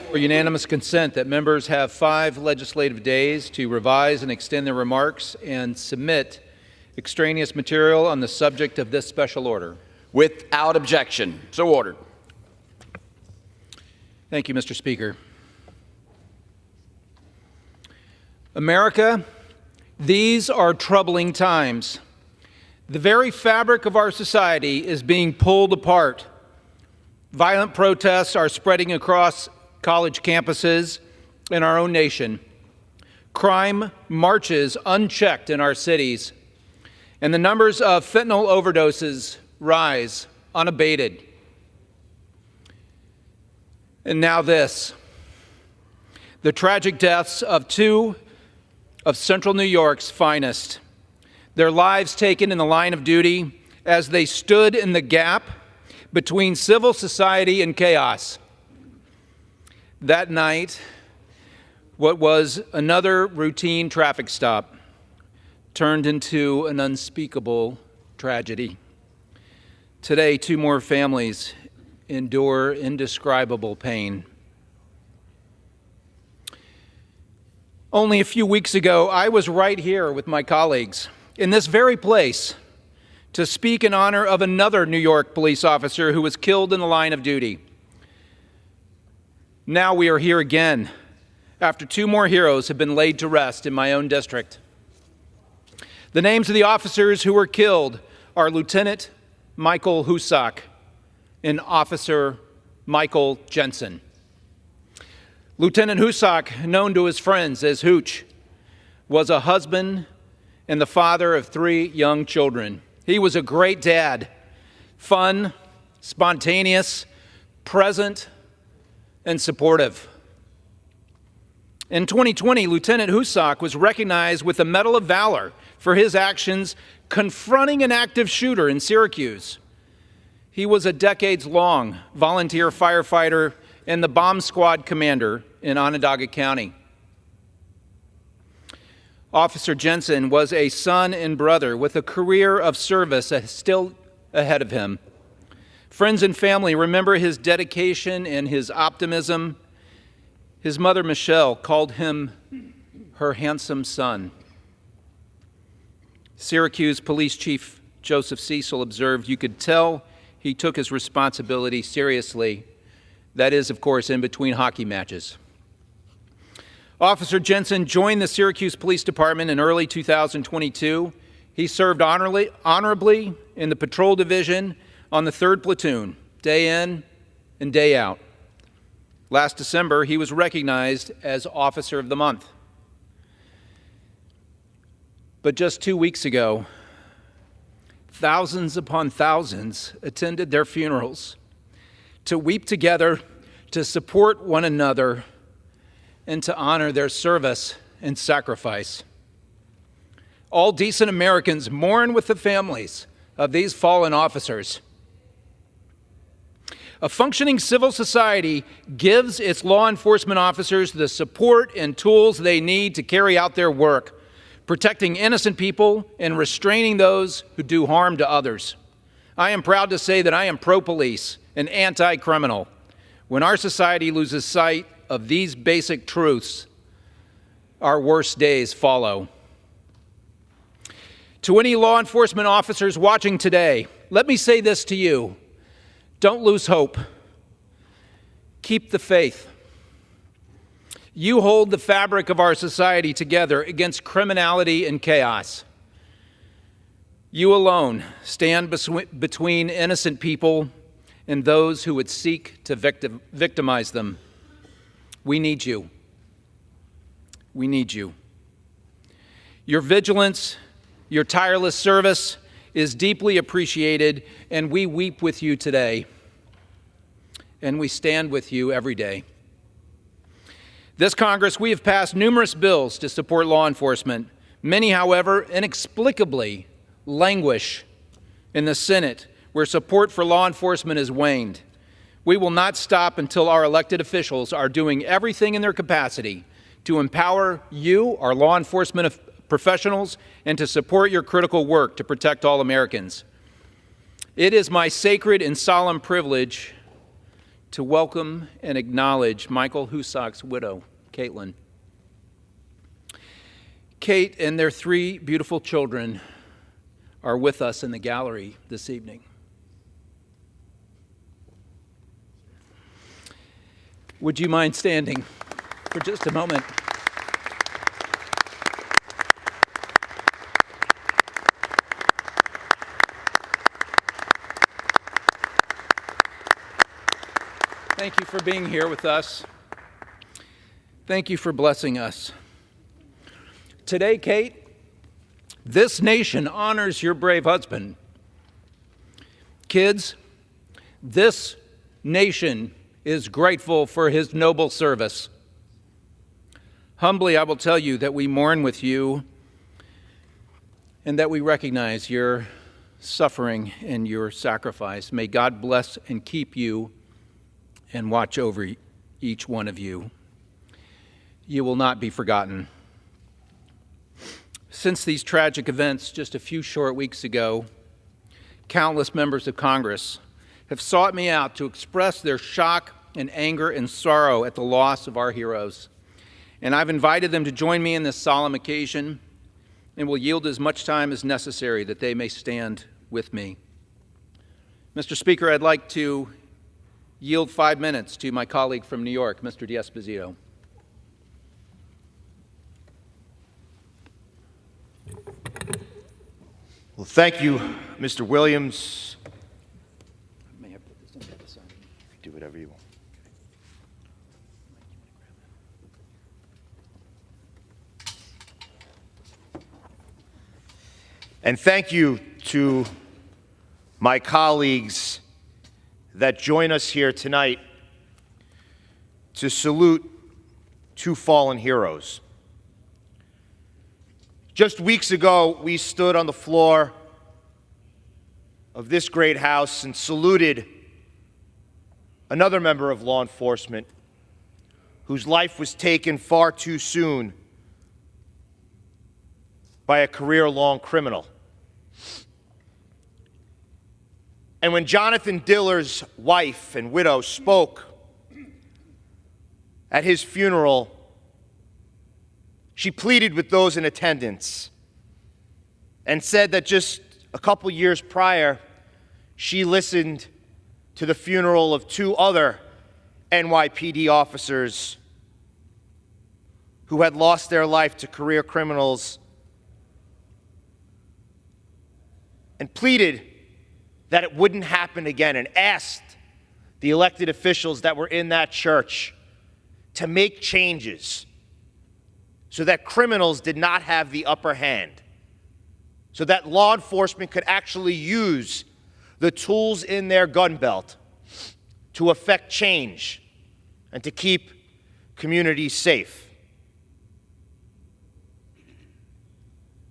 For unanimous consent that members have 5 legislative days to revise and extend their remarks and submit extraneous material on the subject of this special order. Without objection. So ordered. Thank you, Mr. Speaker. America, these are troubling times. The very fabric of our society is being pulled apart. Violent protests are spreading across college campuses in our own nation. Crime marches unchecked in our cities, and the numbers of fentanyl overdoses rise unabated. And now this, the tragic deaths of 2 of Central New York's finest, their lives taken in the line of duty as they stood in the gap between civil society and chaos. That night, what was another routine traffic stop turned into an unspeakable tragedy. Today, 2 more families endure indescribable pain. Only a few weeks ago, I was right here with my colleagues in this very place to speak in honor of another New York police officer who was killed in the line of duty. Now we are here again after 2 more heroes have been laid to rest in my own district. The names of the officers who were killed are Lieutenant Michael Husak and Officer Michael Jensen. Lieutenant Husak, known to his friends as Hooch, was a husband and the father of 3 young children. He was a great dad, fun, spontaneous, present, and supportive. In 2020, Lieutenant Husak was recognized with the Medal of Valor for his actions confronting an active shooter in Syracuse. He was a decades-long volunteer firefighter and the bomb squad commander in Onondaga County. Officer Jensen was a son and brother with a career of service still ahead of him. Friends and family remember his dedication and his optimism. His mother, Michelle, called him her handsome son. Syracuse Police Chief Joseph Cecil observed, "You could tell he took his responsibility seriously. That is, of course, in between hockey matches." Officer Jensen joined the Syracuse Police Department in early 2022. He served honorably in the Patrol Division on the 3rd Platoon, day in and day out. Last December, he was recognized as Officer of the Month. But just 2 weeks ago, thousands upon thousands attended their funerals to weep together, to support one another, and to honor their service and sacrifice. All decent Americans mourn with the families of these fallen officers. A functioning civil society gives its law enforcement officers the support and tools they need to carry out their work, protecting innocent people and restraining those who do harm to others. I am proud to say that I am pro-police and anti-criminal. When our society loses sight of these basic truths, our worst days follow. To any law enforcement officers watching today, let me say this to you. Don't lose hope. Keep the faith. You hold the fabric of our society together against criminality and chaos. You alone stand between innocent people and those who would seek to victimize them. We need you. We need you. Your vigilance, your tireless service is deeply appreciated, and we weep with you today, and we stand with you every day. This Congress, we have passed numerous bills to support law enforcement. Many, however, inexplicably languish in the Senate, where support for law enforcement has waned. We will not stop until our elected officials are doing everything in their capacity to empower you, our law enforcement professionals, and to support your critical work to protect all Americans. It is my sacred and solemn privilege to welcome and acknowledge Michael Husak's widow, Caitlin. Kate and their 3 beautiful children are with us in the gallery this evening. Would you mind standing for just a moment? Thank you for being here with us. Thank you for blessing us. Today, Kate, this nation honors your brave husband. Kids, this nation is grateful for his noble service. Humbly, I will tell you that we mourn with you and that we recognize your suffering and your sacrifice. May God bless and keep you and watch over each one of you. You will not be forgotten. Since these tragic events just a few short weeks ago, countless members of Congress have sought me out to express their shock and anger and sorrow at the loss of our heroes. And I've invited them to join me in this solemn occasion and will yield as much time as necessary that they may stand with me. Mr. Speaker, I'd like to yield 5 minutes to my colleague from New York, Mr. D'Esposito. Well, thank you, Mr. Williams. May I put this on the other side? Do whatever you want. And thank you to my colleagues that join us here tonight to salute 2 fallen heroes. Just weeks ago, we stood on the floor of this great house and saluted another member of law enforcement whose life was taken far too soon by a career-long criminal. And when Jonathan Diller's wife and widow spoke at his funeral, she pleaded with those in attendance and said that just a couple years prior, she listened to the funeral of 2 other NYPD officers who had lost their life to career criminals and pleaded that it wouldn't happen again and asked the elected officials that were in that church to make changes so that criminals did not have the upper hand, so that law enforcement could actually use the tools in their gun belt to effect change and to keep communities safe.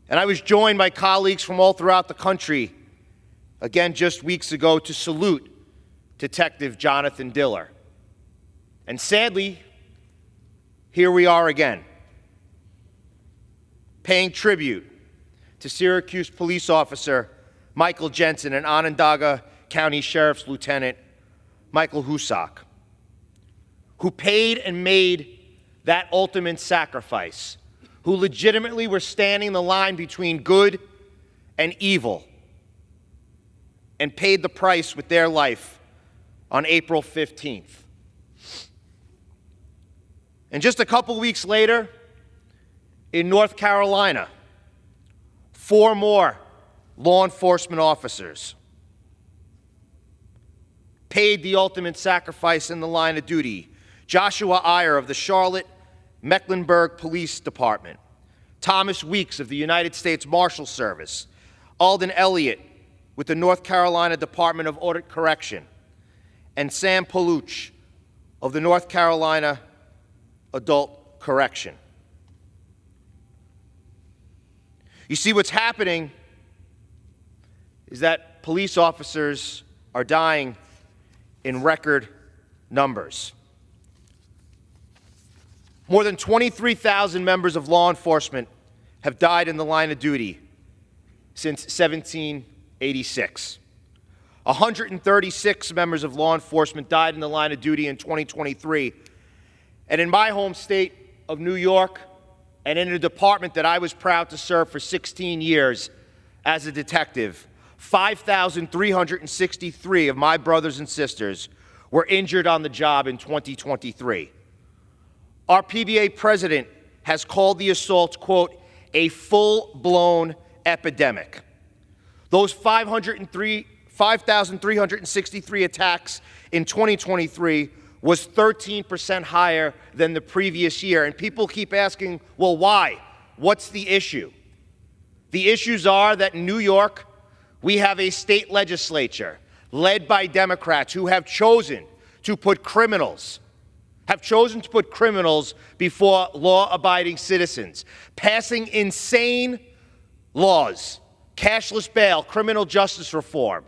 And I was joined by colleagues from all throughout the country, again just weeks ago, to salute Detective Jonathan Diller. And sadly, here we are again, paying tribute to Syracuse police officer Michael Jensen and Onondaga County Sheriff's Lieutenant Michael Husak, who paid and made that ultimate sacrifice, who legitimately were standing the line between good and evil, and paid the price with their life on April 15th. And just a couple weeks later, in North Carolina, 4 more law enforcement officers paid the ultimate sacrifice in the line of duty. Joshua Iyer of the Charlotte Mecklenburg Police Department, Thomas Weeks of the United States Marshal Service, Alden Elliott with the North Carolina Department of Audit Correction, and Sam Paluch of the North Carolina Adult Correction. You see, what's happening is that police officers are dying in record numbers. More than 23,000 members of law enforcement have died in the line of duty since 1786. 136 members of law enforcement died in the line of duty in 2023. And in my home state of New York, and in a department that I was proud to serve for 16 years as a detective, 5,363 of my brothers and sisters were injured on the job in 2023. Our PBA president has called the assaults, quote, a full-blown epidemic. Those 5,363 attacks in 2023 was 13% higher than the previous year. And people keep asking, well, why? What's the issue? The issues are that in New York, we have a state legislature led by Democrats who have chosen to put criminals before law-abiding citizens, passing insane laws, cashless bail, criminal justice reform,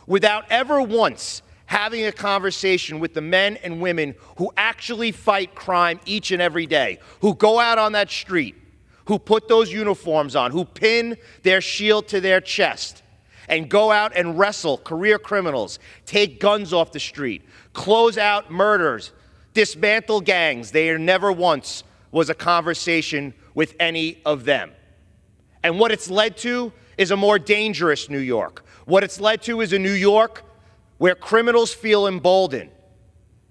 without ever once having a conversation with the men and women who actually fight crime each and every day, who go out on that street, who put those uniforms on, who pin their shield to their chest, and go out and wrestle career criminals, take guns off the street, close out murders, dismantle gangs. There never once was a conversation with any of them. And what it's led to is a more dangerous New York. What it's led to is a New York where criminals feel emboldened.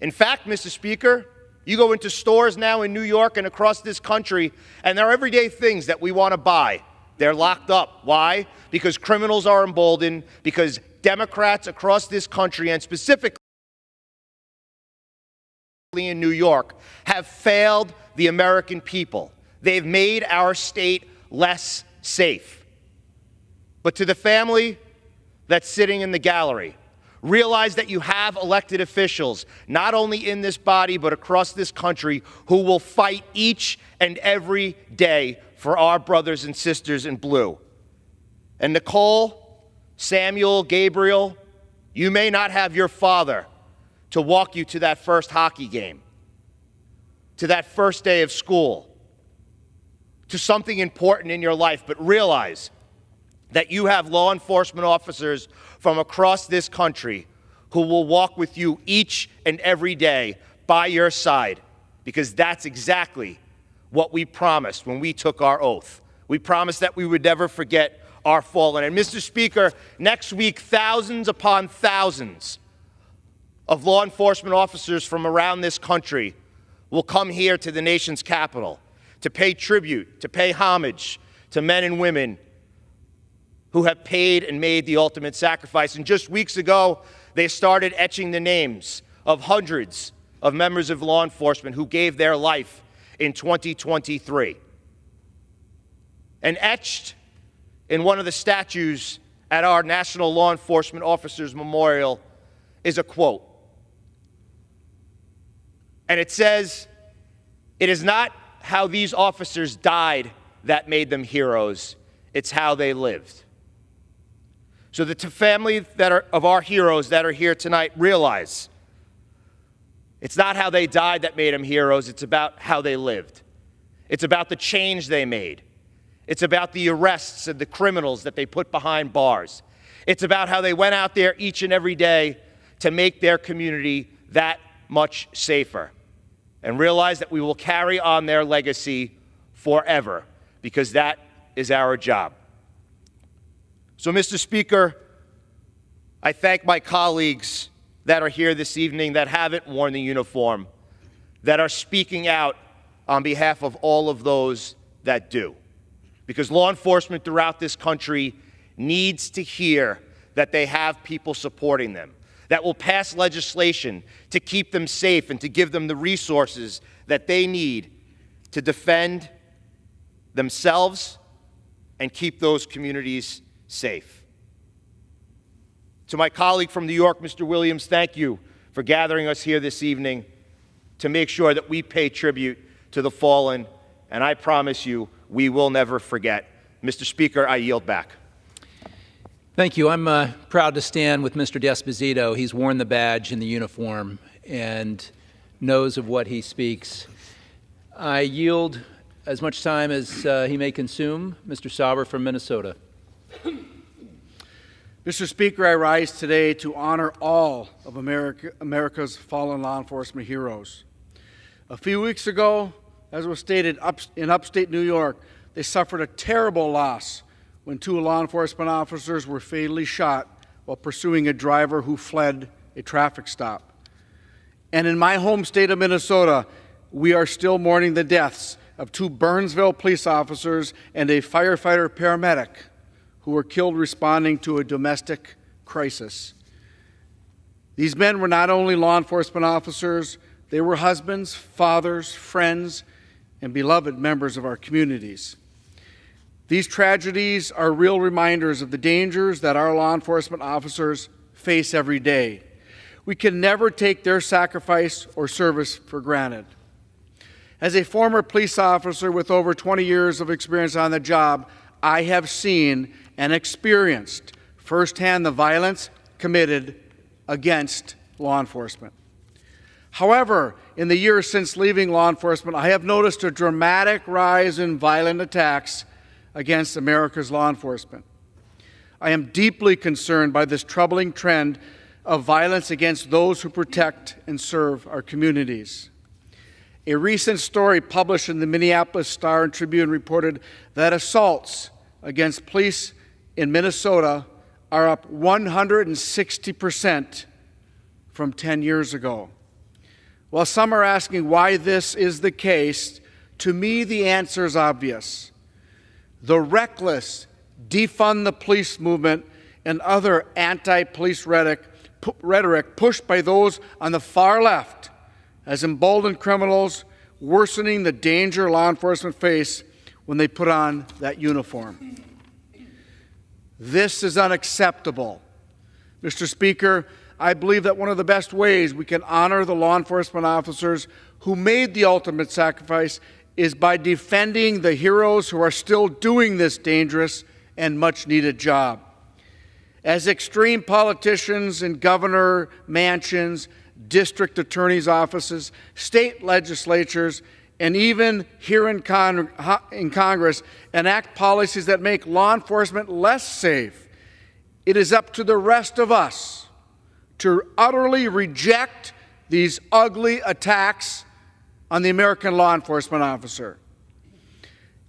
In fact, Mr. Speaker, you go into stores now in New York and across this country, and there are everyday things that we want to buy. They're locked up. Why? Because criminals are emboldened, because Democrats across this country, and specifically in New York, have failed the American people. They've made our state less safe. But to the family that's sitting in the gallery, realize that you have elected officials, not only in this body, but across this country, who will fight each and every day for our brothers and sisters in blue. And Nicole, Samuel, Gabriel, you may not have your father to walk you to that first hockey game, to that first day of school, to something important in your life, but realize that you have law enforcement officers from across this country who will walk with you each and every day by your side, because that's exactly what we promised when we took our oath. We promised that we would never forget our fallen. And Mr. Speaker, next week, thousands upon thousands of law enforcement officers from around this country will come here to the nation's capital to pay tribute, to pay homage to men and women who have paid and made the ultimate sacrifice. And just weeks ago, they started etching the names of hundreds of members of law enforcement who gave their life in 2023. And etched in one of the statues at our National Law Enforcement Officers Memorial is a quote. And it says, "It is not how these officers died that made them heroes, it's how they lived." So the family of our heroes that are here tonight realize it's not how they died that made them heroes, it's about how they lived. It's about the change they made. It's about the arrests of the criminals that they put behind bars. It's about how they went out there each and every day to make their community that much safer. And realize that we will carry on their legacy forever, because that is our job. So, Mr. Speaker, I thank my colleagues that are here this evening that haven't worn the uniform, that are speaking out on behalf of all of those that do. Because law enforcement throughout this country needs to hear that they have people supporting them, that will pass legislation to keep them safe and to give them the resources that they need to defend themselves and keep those communities safe. To my colleague from New York, Mr. Williams, thank you for gathering us here this evening to make sure that we pay tribute to the fallen, and I promise you, we will never forget. Mr. Speaker, I yield back. Thank you. I'm proud to stand with Mr. D'Esposito. He's worn the badge and the uniform and knows of what he speaks. I yield as much time as he may consume. Mr. Sauber from Minnesota. Mr. Speaker, I rise today to honor all of America's fallen law enforcement heroes. A few weeks ago, as was stated, in upstate New York, they suffered a terrible loss when 2 law enforcement officers were fatally shot while pursuing a driver who fled a traffic stop. And in my home state of Minnesota, we are still mourning the deaths of 2 Burnsville police officers and a firefighter paramedic who were killed responding to a domestic crisis. These men were not only law enforcement officers, they were husbands, fathers, friends, and beloved members of our communities. These tragedies are real reminders of the dangers that our law enforcement officers face every day. We can never take their sacrifice or service for granted. As a former police officer with over 20 years of experience on the job, I have seen and experienced firsthand the violence committed against law enforcement. However, in the years since leaving law enforcement, I have noticed a dramatic rise in violent attacks against America's law enforcement. I am deeply concerned by this troubling trend of violence against those who protect and serve our communities. A recent story published in the Minneapolis Star and Tribune reported that assaults against police in Minnesota are up 160% from 10 years ago. While some are asking why this is the case, to me the answer is obvious. The reckless defund the police movement and other anti-police rhetoric pushed by those on the far left has emboldened criminals, worsening the danger law enforcement face when they put on that uniform. This is unacceptable. Mr. Speaker, I believe that one of the best ways we can honor the law enforcement officers who made the ultimate sacrifice is by defending the heroes who are still doing this dangerous and much-needed job. As extreme politicians in governor mansions, district attorneys' offices, state legislatures, and even here in Congress enact policies that make law enforcement less safe, it is up to the rest of us to utterly reject these ugly attacks on the American law enforcement officer.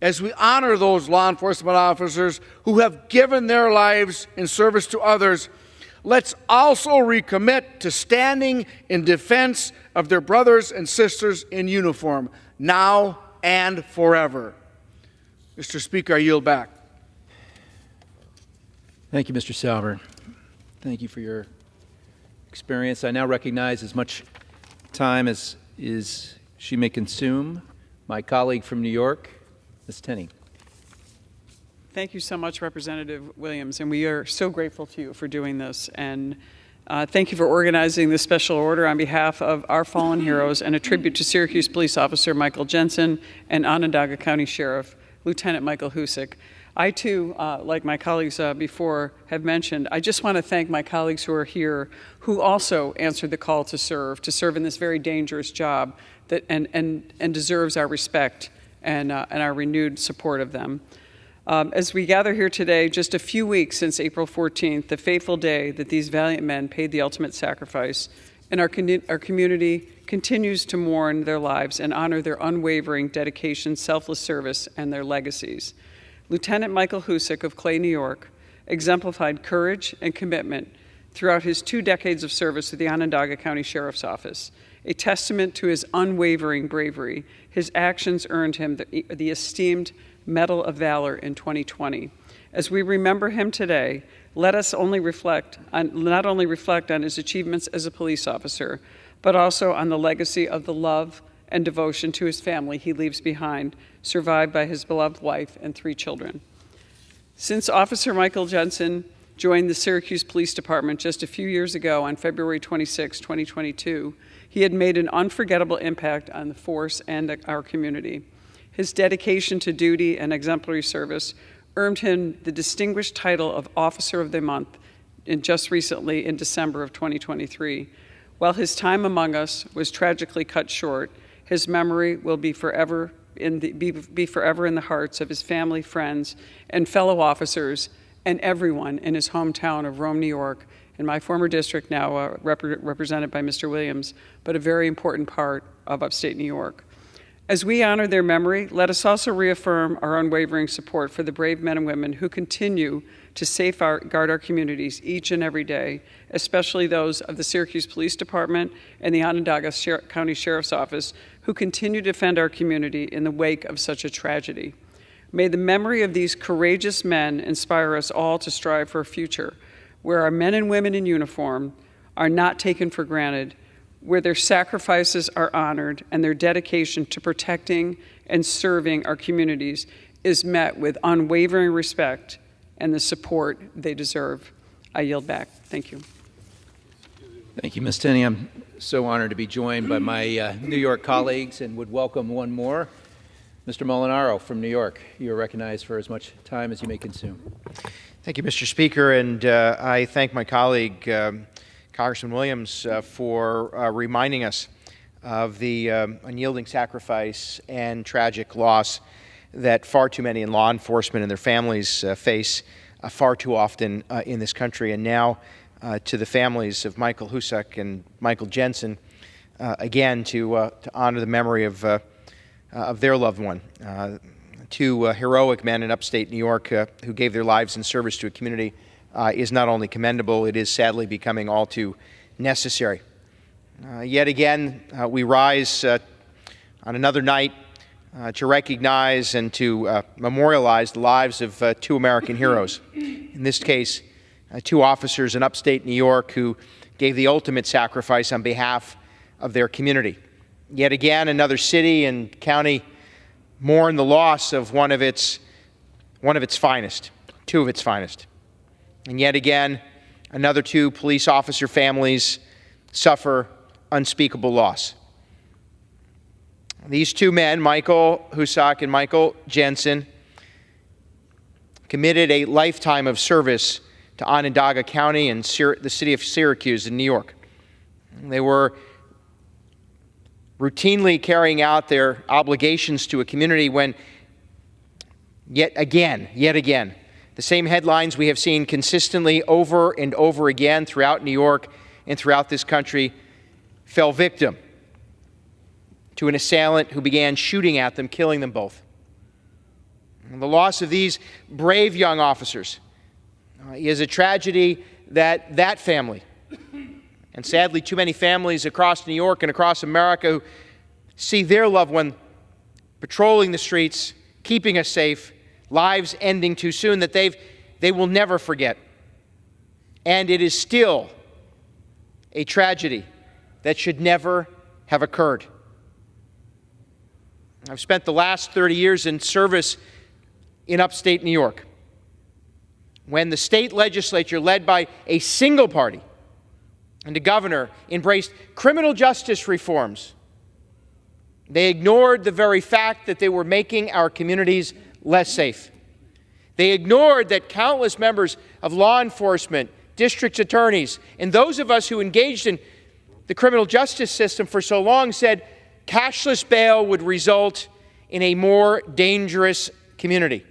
As we honor those law enforcement officers who have given their lives in service to others, let's also recommit to standing in defense of their brothers and sisters in uniform, now and forever. Mr. Speaker, I yield back. Thank you, Mr. Salver. Thank you for your experience. I now recognize as much time as she may consume my colleague from New York, Ms. Tenney. Thank you so much, Representative Williams, and we are so grateful to you for doing this. And thank you for organizing this special order on behalf of our fallen heroes and a tribute to Syracuse Police Officer Michael Jensen and Onondaga County Sheriff Lieutenant Michael Husick. I, too, like my colleagues before have mentioned, I just want to thank my colleagues who are here who also answered the call to serve in this very dangerous job that and deserves our respect and our renewed support of them. As we gather here today, just a few weeks since April 14th, the fateful day that these valiant men paid the ultimate sacrifice, and our community continues to mourn their lives and honor their unwavering dedication, selfless service, and their legacies. Lieutenant Michael Husick of Clay, New York, exemplified courage and commitment throughout his 2 decades of service with the Onondaga County Sheriff's Office. A testament to his unwavering bravery, his actions earned him the esteemed Medal of Valor in 2020. As we remember him today, let us not only reflect on his achievements as a police officer, but also on the legacy of the love and devotion to his family he leaves behind, survived by his beloved wife and 3 children. Since Officer Michael Jensen joined the Syracuse Police Department just a few years ago on February 26, 2022, he had made an unforgettable impact on the force and our community. His dedication to duty and exemplary service earned him the distinguished title of Officer of the Month just recently in December of 2023. While his time among us was tragically cut short, his memory will be forever in the hearts of his family, friends, and fellow officers, and everyone in his hometown of Rome, New York, in my former district now represented by Mr. Williams, but a very important part of upstate New York. As we honor their memory, let us also reaffirm our unwavering support for the brave men and women who continue to safeguard our communities each and every day, especially those of the Syracuse Police Department and the Onondaga County Sheriff's Office who continue to defend our community in the wake of such a tragedy. May the memory of these courageous men inspire us all to strive for a future where our men and women in uniform are not taken for granted, where their sacrifices are honored and their dedication to protecting and serving our communities is met with unwavering respect and the support they deserve. I yield back. Thank you. Thank you, Ms. Tenney. I'm so honored to be joined by my New York colleagues and would welcome one more, Mr. Molinaro from New York. You are recognized for as much time as you may consume. Thank you, Mr. Speaker, and I thank my colleague, Congressman Williams, for reminding us of the unyielding sacrifice and tragic loss that far too many in law enforcement and their families face far too often in this country. And now to the families of Michael Husak and Michael Jensen, again, to honor the memory of their loved one. Two heroic men in upstate New York who gave their lives in service to a community is not only commendable, it is sadly becoming all too necessary. Yet again, we rise on another night to recognize and to memorialize the lives of two American heroes. In this case, two officers in upstate New York who gave the ultimate sacrifice on behalf of their community. Yet again, another city and county mourn the loss of one of its finest, two of its finest. And yet again, another two police officer families suffer unspeakable loss. These two men, Michael Husak and Michael Jensen, committed a lifetime of service to Onondaga County and the city of Syracuse in New York. They were routinely carrying out their obligations to a community when, yet again, the same headlines we have seen consistently over and over again throughout New York and throughout this country fell victim to an assailant who began shooting at them, killing them both. And the loss of these brave young officers is a tragedy that family, and sadly too many families across New York and across America who see their loved one patrolling the streets, keeping us safe, lives ending too soon, that they will never forget. And it is still a tragedy that should never have occurred. I've spent the last 30 years in service in upstate New York, when the state legislature, led by a single party, and the governor embraced criminal justice reforms. They ignored the very fact that they were making our communities less safe. They ignored that countless members of law enforcement, district attorneys, and those of us who engaged in the criminal justice system for so long said cashless bail would result in a more dangerous community.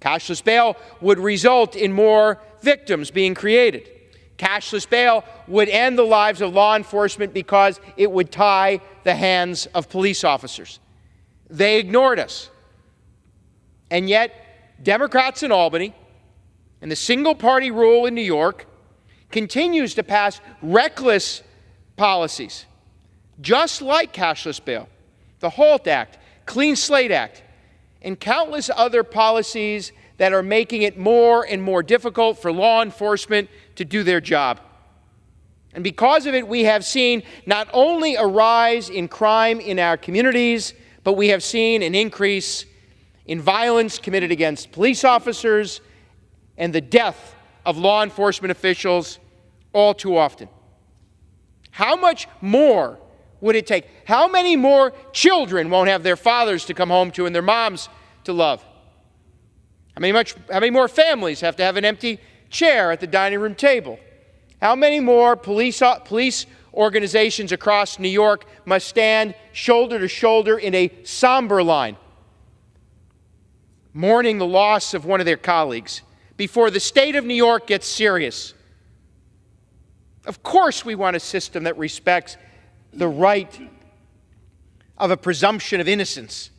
Cashless bail would result in more victims being created. Cashless bail would end the lives of law enforcement because it would tie the hands of police officers. They ignored us. And yet, Democrats in Albany and the single-party rule in New York continues to pass reckless policies, just like cashless bail, the HALT Act, Clean Slate Act, and countless other policies that are making it more and more difficult for law enforcement to do their job. And because of it, we have seen not only a rise in crime in our communities, but we have seen an increase in violence committed against police officers and the death of law enforcement officials all too often. How much more would it take? How many more children won't have their fathers to come home to and their moms to love? How many more families have to have an empty chair at the dining room table? How many more police organizations across New York must stand shoulder to shoulder in a somber line, mourning the loss of one of their colleagues, before the state of New York gets serious. Of course we want a system that respects the right of a presumption of innocence.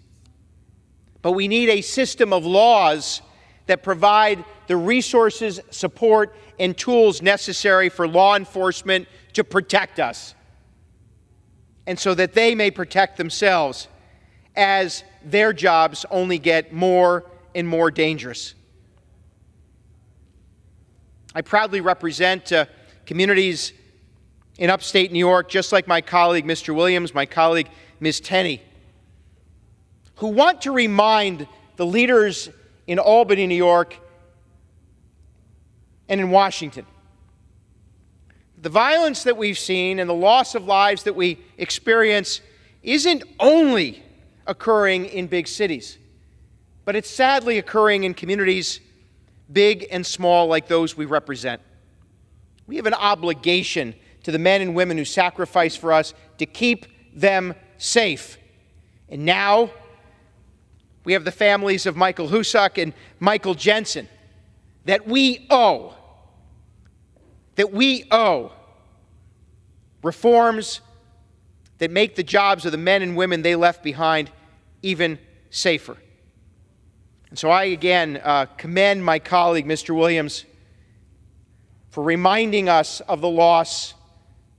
But we need a system of laws that provide the resources, support, and tools necessary for law enforcement to protect us, and so that they may protect themselves as their jobs only get more and more dangerous. I proudly represent communities in upstate New York, just like my colleague, Mr. Williams, my colleague, Ms. Tenney, who want to remind the leaders in Albany, New York, and in Washington, the violence that we've seen and the loss of lives that we experience isn't only occurring in big cities, but it's sadly occurring in communities big and small like those we represent. We have an obligation to the men and women who sacrifice for us to keep them safe. And now we have the families of Michael Husak and Michael Jensen that we owe reforms that make the jobs of the men and women they left behind even safer. And so I again commend my colleague, Mr. Williams, for reminding us of the loss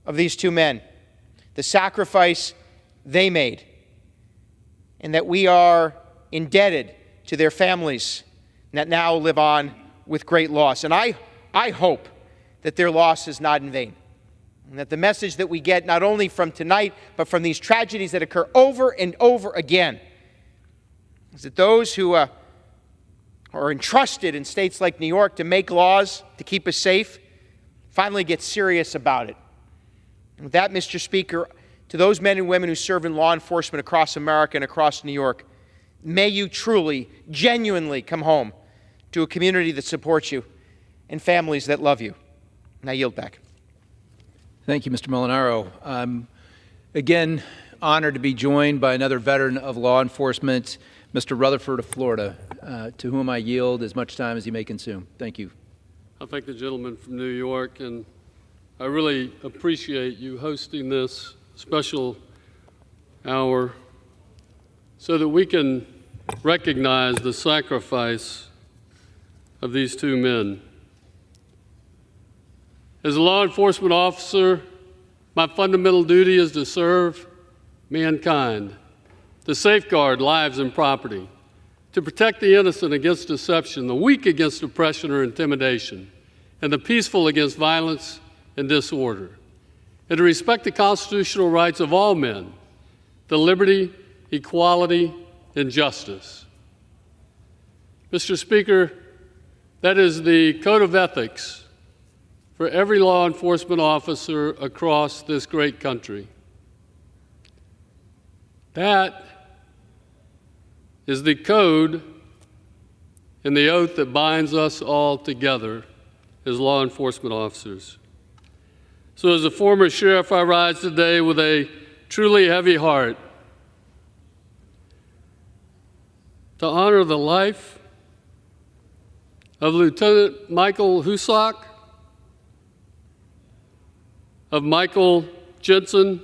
of these two men, the sacrifice they made, and that we are indebted to their families that now live on with great loss. And I hope that their loss is not in vain, and that the message that we get not only from tonight, but from these tragedies that occur over and over again, is that those who are entrusted in states like New York to make laws to keep us safe finally get serious about it. And with that, Mr. Speaker, to those men and women who serve in law enforcement across America and across New York, may you truly, genuinely come home to a community that supports you and families that love you. And I yield back. Thank you, Mr. Molinaro. I'm again honored to be joined by another veteran of law enforcement, Mr. Rutherford of Florida, to whom I yield as much time as he may consume. Thank you. I thank the gentleman from New York, and I really appreciate you hosting this special hour so that we can recognize the sacrifice of these two men. As a law enforcement officer, my fundamental duty is to serve mankind, to safeguard lives and property, to protect the innocent against deception, the weak against oppression or intimidation, and the peaceful against violence and disorder, and to respect the constitutional rights of all men, the liberty, equality, and justice. Mr. Speaker, that is the code of ethics for every law enforcement officer across this great country. That is the code and the oath that binds us all together as law enforcement officers. So as a former sheriff, I rise today with a truly heavy heart to honor the life of Lieutenant Michael Husak, of Michael Jensen.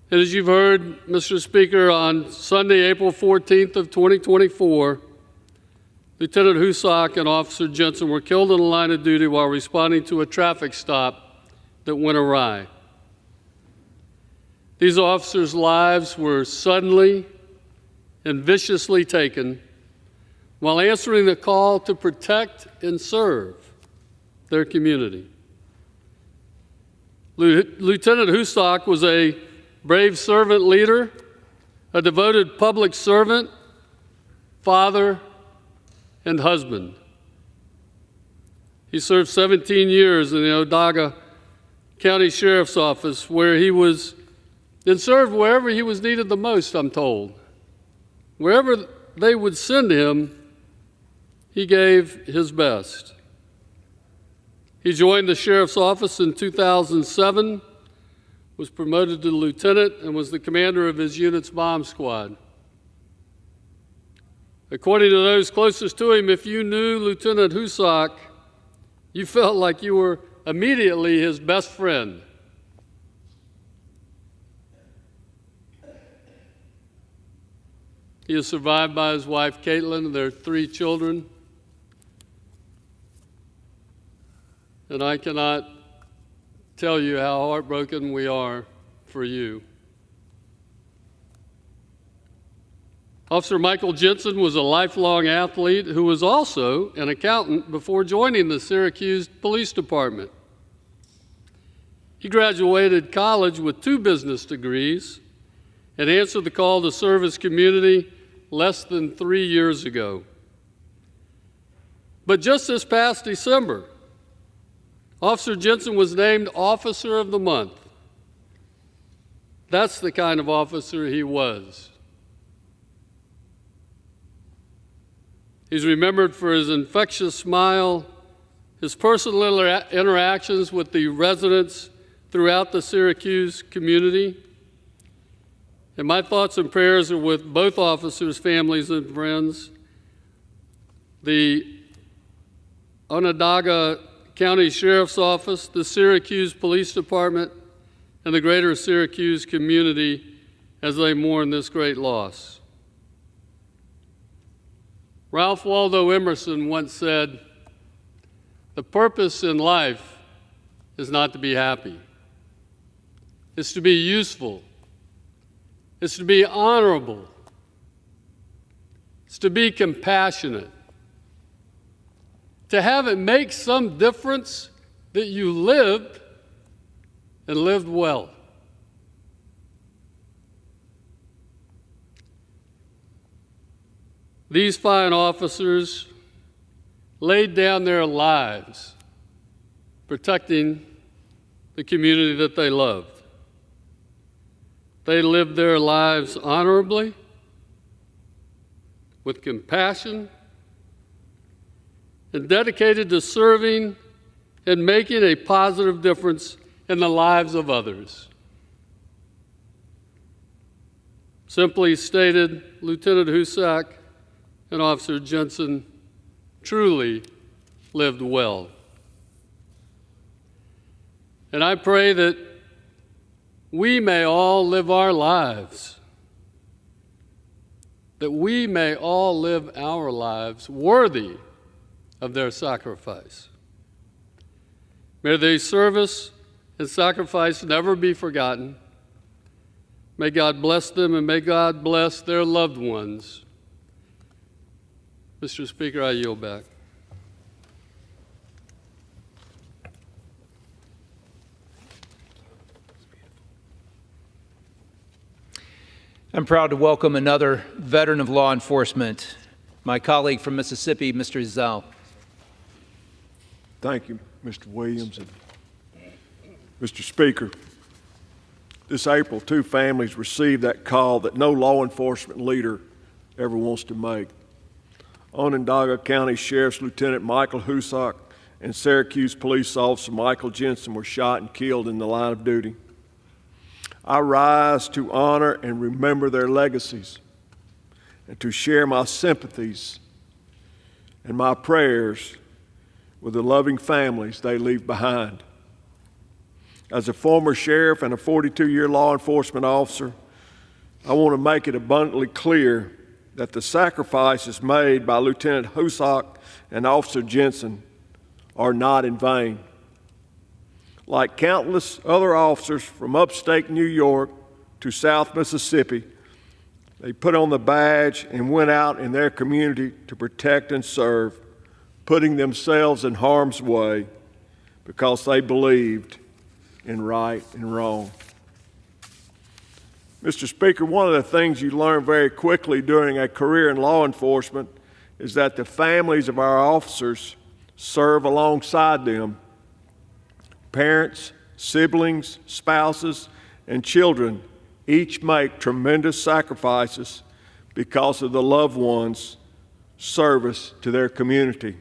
And as you've heard, Mr. Speaker, on Sunday, April 14th of 2024, Lieutenant Husak and Officer Jensen were killed in the line of duty while responding to a traffic stop that went awry. These officers' lives were suddenly and viciously taken while answering the call to protect and serve their community. Lieutenant Husak was a brave servant leader, a devoted public servant, father, and husband. He served 17 years in the Onondaga County Sheriff's Office, where he was and served wherever he was needed the most, I'm told. Wherever they would send him, he gave his best. He joined the sheriff's office in 2007, was promoted to lieutenant, and was the commander of his unit's bomb squad. According to those closest to him, if you knew Lieutenant Husak, you felt like you were immediately his best friend. He is survived by his wife, Caitlin, and their 3 children. And I cannot tell you how heartbroken we are for you. Officer Michael Jensen was a lifelong athlete who was also an accountant before joining the Syracuse Police Department. He graduated college with 2 business degrees and answered the call to serve his community less than 3 years ago. But just this past December, Officer Jensen was named Officer of the Month. That's the kind of officer he was. He's remembered for his infectious smile, his personal interactions with the residents throughout the Syracuse community. And my thoughts and prayers are with both officers' families and friends, the Onondaga County Sheriff's Office, the Syracuse Police Department, and the greater Syracuse community as they mourn this great loss. Ralph Waldo Emerson once said, "The purpose in life is not to be happy. It's to be useful. It's to be honorable. It's to be compassionate. To have it make some difference that you lived and lived well." These fine officers laid down their lives protecting the community that they loved. They lived their lives honorably, with compassion, and dedicated to serving and making a positive difference in the lives of others. Simply stated, Lieutenant Husak and Officer Jensen truly lived well. And I pray that we may all live our lives, that we may all live our lives worthy of their sacrifice. May their service and sacrifice never be forgotten. May God bless them, and may God bless their loved ones. Mr. Speaker, I yield back. I'm proud to welcome another veteran of law enforcement, my colleague from Mississippi, Mr. Zell. Thank you, Mr. Williams. And Mr. Speaker, this April, 2 families received that call that no law enforcement leader ever wants to make. Onondaga County Sheriff's Lieutenant Michael Husak and Syracuse Police Officer Michael Jensen were shot and killed in the line of duty. I rise to honor and remember their legacies and to share my sympathies and my prayers with the loving families they leave behind. As a former sheriff and a 42-year law enforcement officer, I want to make it abundantly clear that the sacrifices made by Lieutenant Husak and Officer Jensen are not in vain. Like countless other officers from upstate New York to South Mississippi, they put on the badge and went out in their community to protect and serve, putting themselves in harm's way because they believed in right and wrong. Mr. Speaker, one of the things you learn very quickly during a career in law enforcement is that the families of our officers serve alongside them. Parents, siblings, spouses, and children each make tremendous sacrifices because of the loved ones' service to their community.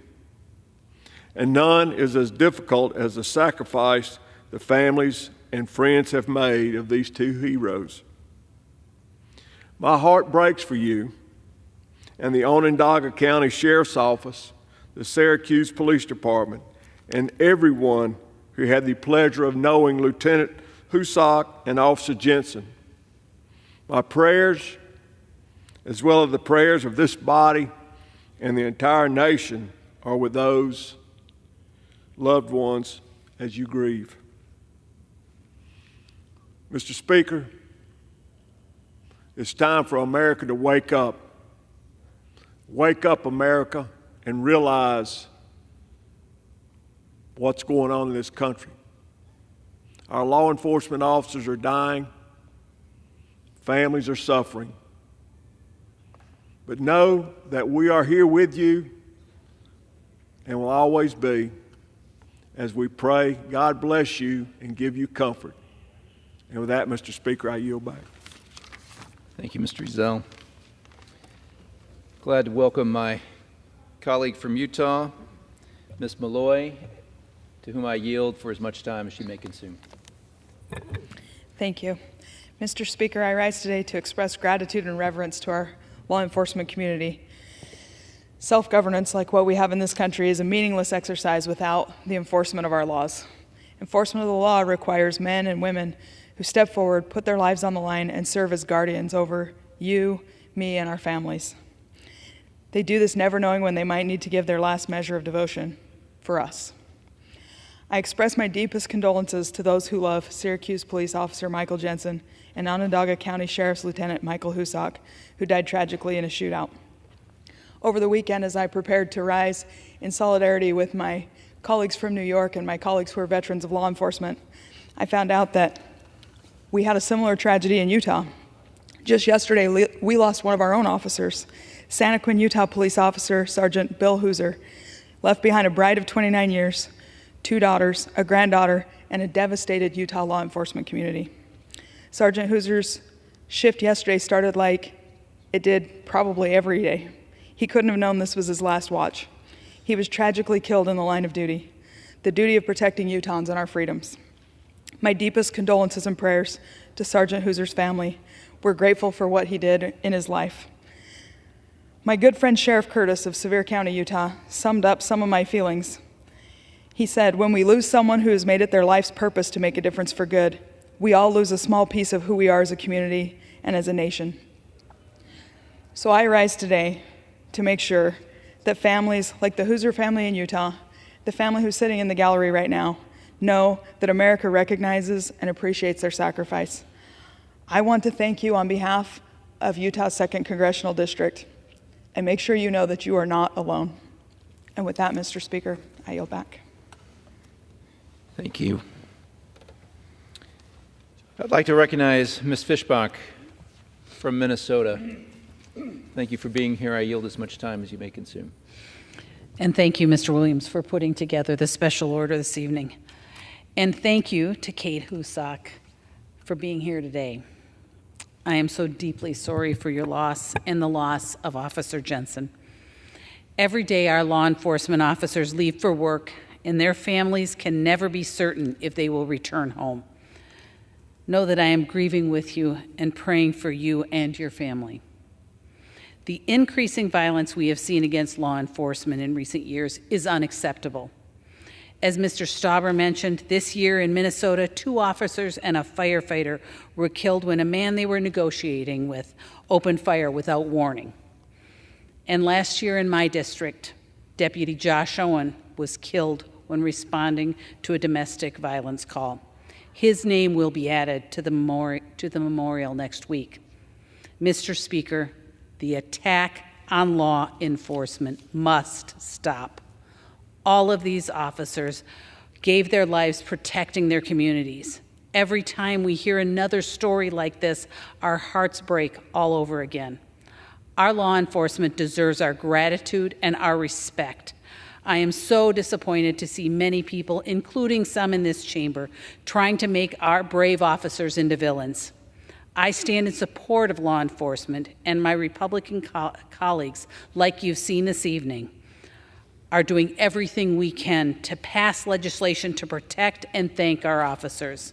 And none is as difficult as the sacrifice the families and friends have made of these 2 heroes. My heart breaks for you, and the Onondaga County Sheriff's Office, the Syracuse Police Department, and everyone who had the pleasure of knowing Lieutenant Husak and Officer Jensen. My prayers, as well as the prayers of this body and the entire nation, are with those loved ones as you grieve. Mr. Speaker, it's time for America to wake up. Wake up, America, and realize what's going on in this country. Our law enforcement officers are dying. Families are suffering. But know that we are here with you and will always be as we pray. God bless you and give you comfort. And with that, Mr. Speaker, I yield back. Thank you, Mr. Ezell. Glad to welcome my colleague from Utah, Ms. Malloy, to whom I yield for as much time as she may consume. Thank you. Mr. Speaker, I rise today to express gratitude and reverence to our law enforcement community. Self-governance, like what we have in this country, is a meaningless exercise without the enforcement of our laws. Enforcement of the law requires men and women who step forward, put their lives on the line, and serve as guardians over you, me, and our families. They do this never knowing when they might need to give their last measure of devotion for us. I express my deepest condolences to those who love Syracuse Police Officer Michael Jensen and Onondaga County Sheriff's Lieutenant Michael Husak, who died tragically in a shootout. Over the weekend, as I prepared to rise in solidarity with my colleagues from New York and my colleagues who are veterans of law enforcement, I found out that we had a similar tragedy in Utah. Just yesterday, we lost one of our own officers. Santaquin, Utah police officer Sergeant Bill Hooser left behind a bride of 29 years, 2 daughters, a granddaughter, and a devastated Utah law enforcement community. Sergeant Hooser's shift yesterday started like it did probably every day. He couldn't have known this was his last watch. He was tragically killed in the line of duty, the duty of protecting Utahns and our freedoms. My deepest condolences and prayers to Sergeant Hooser's family. We're grateful for what he did in his life. My good friend Sheriff Curtis of Sevier County, Utah, summed up some of my feelings. He said, "When we lose someone who has made it their life's purpose to make a difference for good, we all lose a small piece of who we are as a community and as a nation." So I rise today to make sure that families like the Hooser family in Utah, the family who's sitting in the gallery right now, know that America recognizes and appreciates their sacrifice. I want to thank you on behalf of Utah's 2nd Congressional District, and make sure you know that you are not alone. And with that, Mr. Speaker, I yield back. Thank you. I'd like to recognize Ms. Fishbach from Minnesota. Thank you for being here. I yield as much time as you may consume. And thank you, Mr. Williams, for putting together the special order this evening. And thank you to Kate Husak for being here today. I am so deeply sorry for your loss and the loss of Officer Jensen. Every day our law enforcement officers leave for work, and their families can never be certain if they will return home. Know that I am grieving with you and praying for you and your family. The increasing violence we have seen against law enforcement in recent years is unacceptable. As Mr. Stauber mentioned, this year in Minnesota, 2 officers and a firefighter were killed when a man they were negotiating with opened fire without warning. And last year in my district, Deputy Josh Owen was killed when responding to a domestic violence call. His name will be added to the memorial next week. Mr. Speaker, the attack on law enforcement must stop. All of these officers gave their lives protecting their communities. Every time we hear another story like this, our hearts break all over again. Our law enforcement deserves our gratitude and our respect. I am so disappointed to see many people, including some in this chamber, trying to make our brave officers into villains. I stand in support of law enforcement, and my Republican colleagues, like you've seen this evening, are doing everything we can to pass legislation to protect and thank our officers.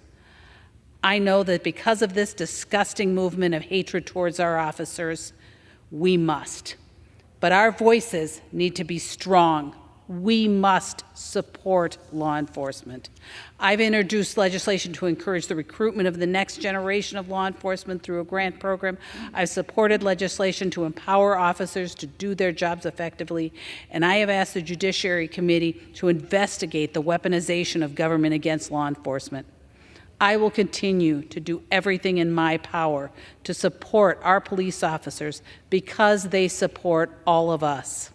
I know that because of this disgusting movement of hatred towards our officers, we must But our voices need to be strong. We must support law enforcement. I've introduced legislation to encourage the recruitment of the next generation of law enforcement through a grant program. I've supported legislation to empower officers to do their jobs effectively, and I have asked the Judiciary Committee to investigate the weaponization of government against law enforcement. I will continue to do everything in my power to support our police officers because they support all of us.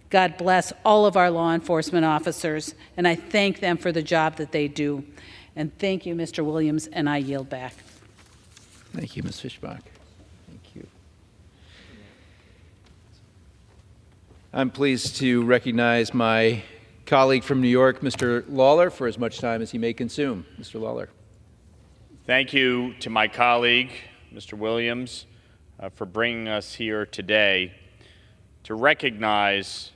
God bless all of our law enforcement officers, and I thank them for the job that they do. And thank you, Mr. Williams, and I yield back. Thank you, Ms. Fischbach. Thank you. I'm pleased to recognize my colleague from New York, Mr. Lawler, for as much time as he may consume. Mr. Lawler. Thank you to my colleague, Mr. Williams, for bringing us here today to recognize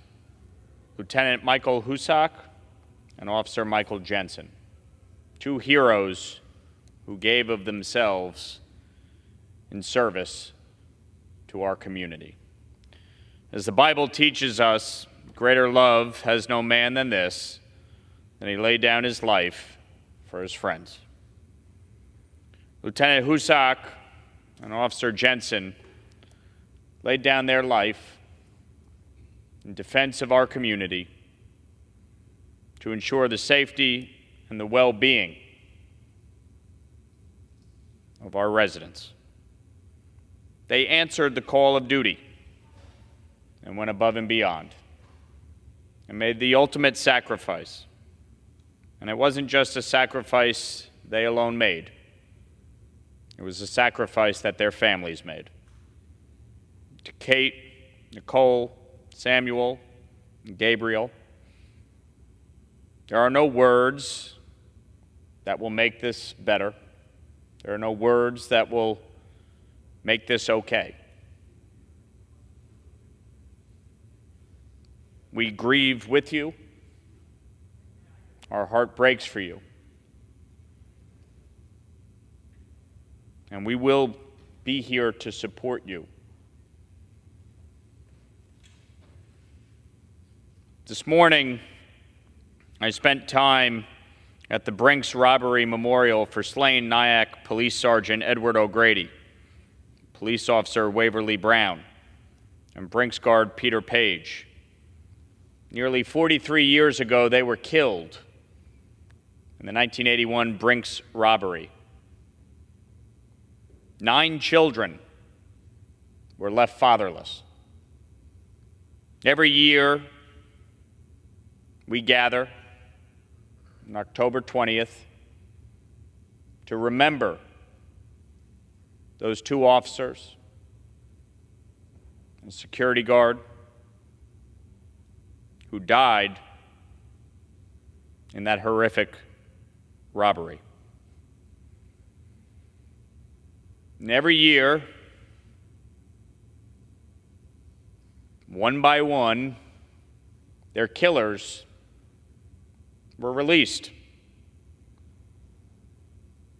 Lieutenant Michael Husak and Officer Michael Jensen, two heroes who gave of themselves in service to our community. As the Bible teaches us, greater love has no man than this, and he laid down his life for his friends. Lieutenant Husak and Officer Jensen laid down their life in defense of our community to ensure the safety and the well-being of our residents. They answered the call of duty and went above and beyond and made the ultimate sacrifice. And it wasn't just a sacrifice they alone made. It was a sacrifice that their families made. To Kate, Nicole, Samuel, and Gabriel, there are no words that will make this better. There are no words that will make this okay. We grieve with you. Our heart breaks for you. And we will be here to support you. This morning, I spent time at the Brinks Robbery Memorial for slain Nyack Police Sergeant Edward O'Grady, Police Officer Waverly Brown, and Brinks Guard Peter Page. Nearly 43 years ago, they were killed in the 1981 Brinks robbery. 9 children were left fatherless. Every year, we gather on October 20th to remember those 2 officers and security guard who died in that horrific robbery. And every year, one by one, their killers were released.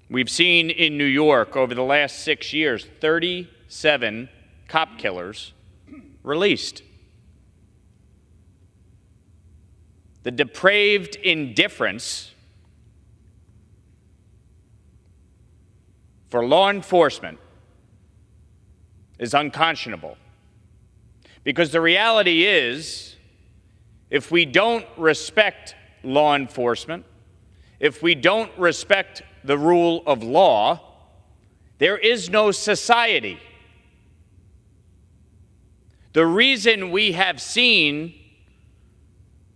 We've seen in New York over the last 6 years, 37 cop killers released. The depraved indifference for law enforcement is unconscionable. Because the reality is, if we don't respect law enforcement, if we don't respect the rule of law, there is no society. The reason we have seen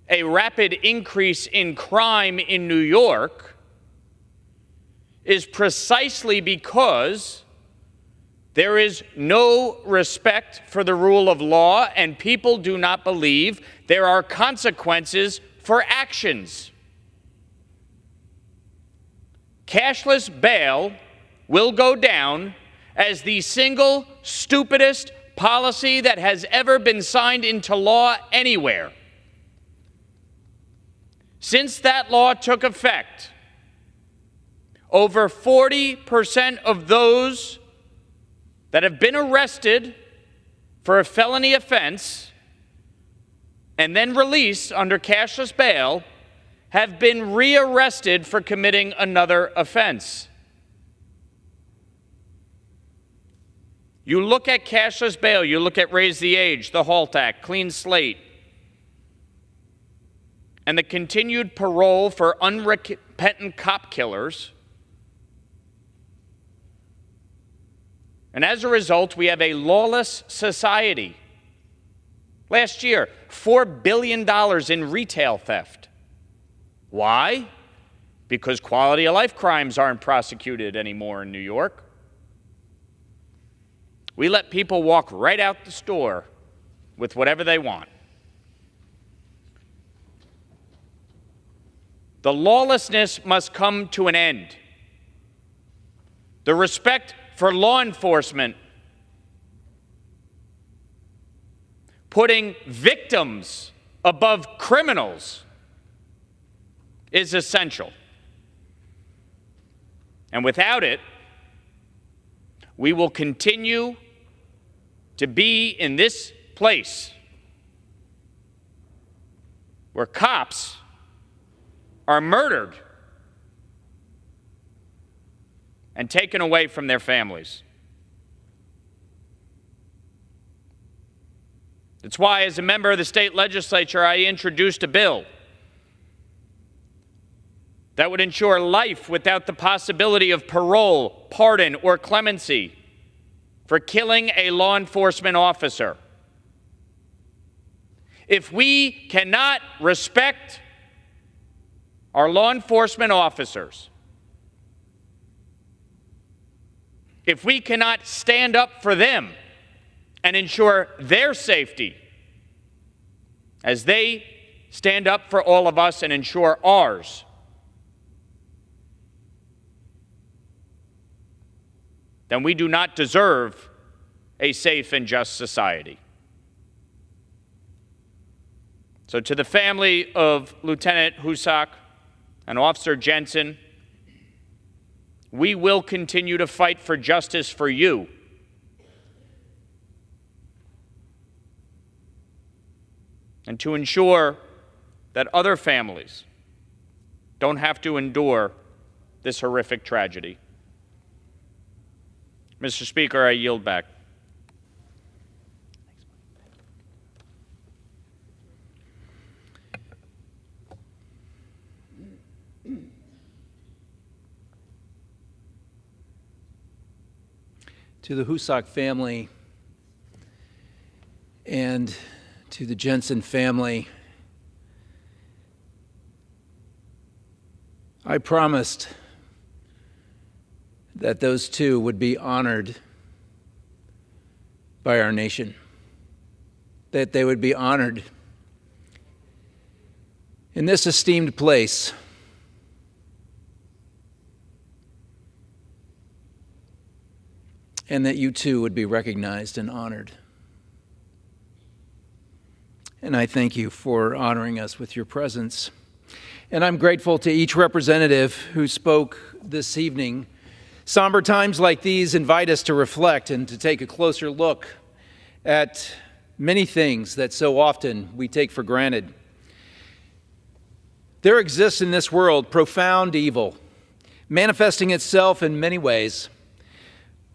a rapid increase in crime in New York is precisely because there is no respect for the rule of law, and people do not believe there are consequences for actions. Cashless bail will go down as the single stupidest policy that has ever been signed into law anywhere. Since that law took effect, over 40% of those that have been arrested for a felony offense and then released under cashless bail have been rearrested for committing another offense. You look at cashless bail, you look at Raise the Age, the HALT Act, Clean Slate, and the continued parole for unrepentant cop killers. And as a result, we have a lawless society. Last year, $4 billion in retail theft. Why? Because quality of life crimes aren't prosecuted anymore in New York. We let people walk right out the store with whatever they want. The lawlessness must come to an end. The respect for law enforcement, putting victims above criminals, is essential. And without it, we will continue to be in this place where cops are murdered and taken away from their families. That's why, as a member of the state legislature, I introduced a bill that would ensure life without the possibility of parole, pardon, or clemency for killing a law enforcement officer. If we cannot respect our law enforcement officers, if we cannot stand up for them and ensure their safety as they stand up for all of us and ensure ours, then we do not deserve a safe and just society. So to the family of Lieutenant Husak and Officer Jensen, we will continue to fight for justice for you. And to ensure that other families don't have to endure this horrific tragedy. Mr. Speaker, I yield back. To the Husak family and to the Jensen family, I promised that those two would be honored by our nation, that they would be honored in this esteemed place. And that you too would be recognized and honored. And I thank you for honoring us with your presence. And I'm grateful to each representative who spoke this evening. Somber times like these invite us to reflect and to take a closer look at many things that so often we take for granted. There exists in this world profound evil, manifesting itself in many ways.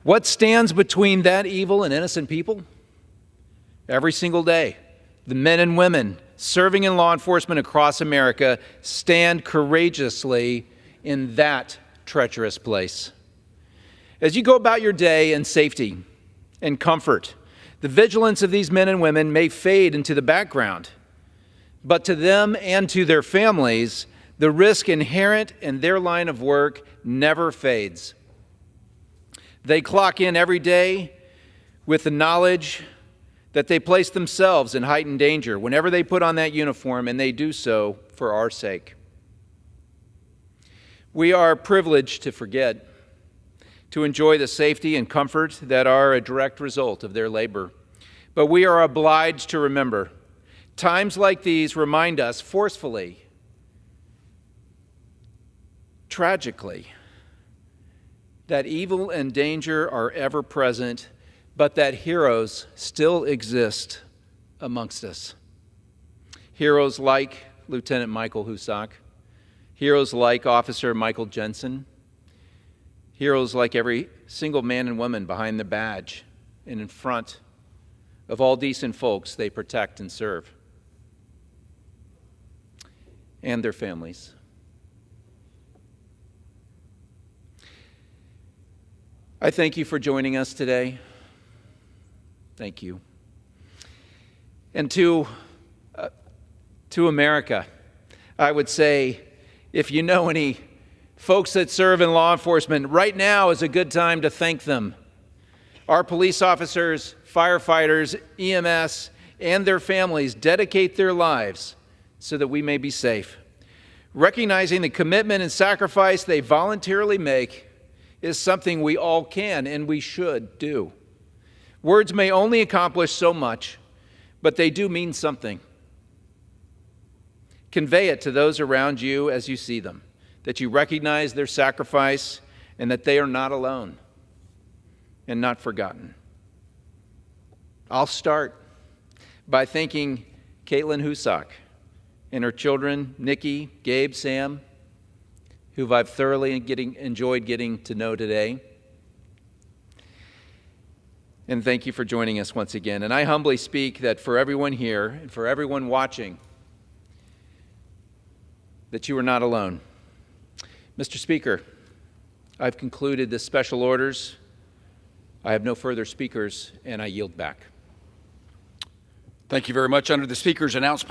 What stands between that evil and innocent people? Every single day, the men and women serving in law enforcement across America stand courageously in that treacherous place. As you go about your day in safety and comfort, the vigilance of these men and women may fade into the background, but to them and to their families, the risk inherent in their line of work never fades. They clock in every day with the knowledge that they place themselves in heightened danger whenever they put on that uniform, and they do so for our sake. We are privileged to forget, to enjoy the safety and comfort that are a direct result of their labor. But we are obliged to remember, times like these remind us forcefully, tragically, that evil and danger are ever present, but that heroes still exist amongst us. Heroes like Lieutenant Michael Husak, heroes like Officer Michael Jensen, heroes like every single man and woman behind the badge and in front of all decent folks they protect and serve, and their families. I thank you for joining us today. Thank you. And to America, I would say, if you know any folks that serve in law enforcement, right now is a good time to thank them. Our police officers, firefighters, EMS, and their families dedicate their lives so that we may be safe. Recognizing the commitment and sacrifice they voluntarily make is something we all can and we should do. Words may only accomplish so much, but they do mean something. Convey it to those around you as you see them, that you recognize their sacrifice and that they are not alone and not forgotten. I'll start by thanking Caitlin Husak and her children, Nikki, Gabe, Sam, who I've thoroughly enjoyed getting to know today. And thank you for joining us once again. And I humbly speak that for everyone here and for everyone watching, that you are not alone. Mr. Speaker, I've concluded the special orders. I have no further speakers, and I yield back. Thank you very much. Under the Speaker's announcement.